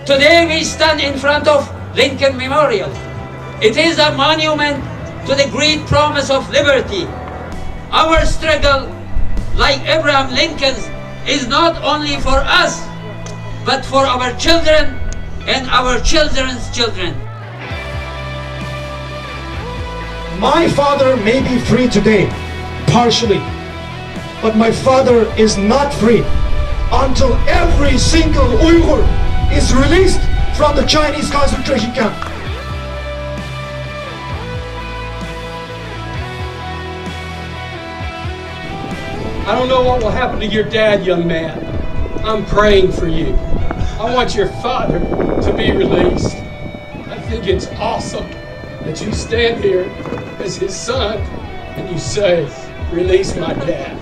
Today we stand in front of Lincoln Memorial. It is a monument to the great promise of liberty. Our struggle, like Abraham Lincoln's, is not only for us, but for our children and our children's children. My father may be free today, partially, but my father is not free until every single Uyghur is released from the Chinese concentration camp. I don't know what will happen to your dad, young man. I'm praying for you. I want your father to be released. I think it's awesome that you stand here as his son and you say, release my dad.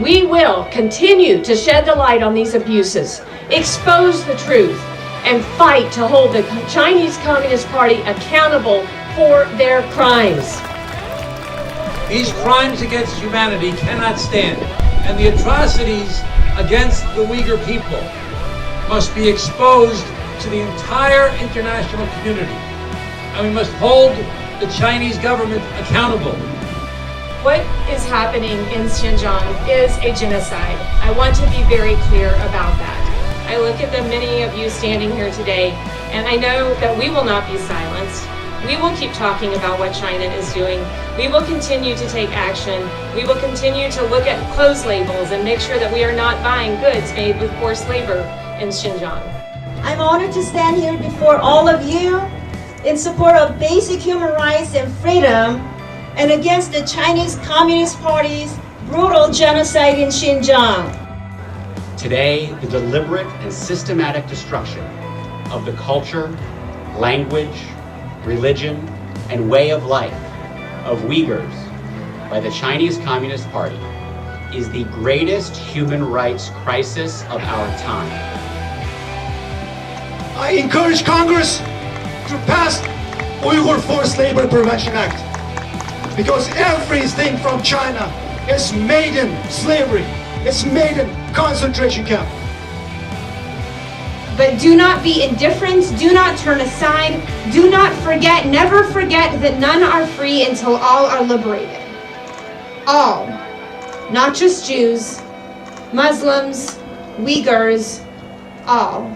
We will continue to shed the light on these abuses, expose the truth, and fight to hold the Chinese Communist Party accountable for their crimes. These crimes against humanity cannot stand, and the atrocities against the Uyghur people must be exposed to the entire international community, and we must hold the Chinese government accountable. What is happening in Xinjiang is a genocide. I want to be very clear about that. I look at the many of you standing here today, and I know that we will not be silenced. We will keep talking about what China is doing. We will continue to take action. We will continue to look at clothes labels and make sure that we are not buying goods made with forced labor in Xinjiang. I'm honored to stand here before all of you in support of basic human rights and freedom and against the Chinese Communist Party's brutal genocide in Xinjiang. Today, the deliberate and systematic destruction of the culture, language, religion, and way of life of Uyghurs by the Chinese Communist Party is the greatest human rights crisis of our time. I encourage Congress to pass Uyghur Forced Labor Prevention Act, because everything from China is made in slavery, it's made in concentration camp. But do not be indifferent, do not turn aside, do not forget, never forget that none are free until all are liberated. All, not just Jews, Muslims, Uyghurs, all.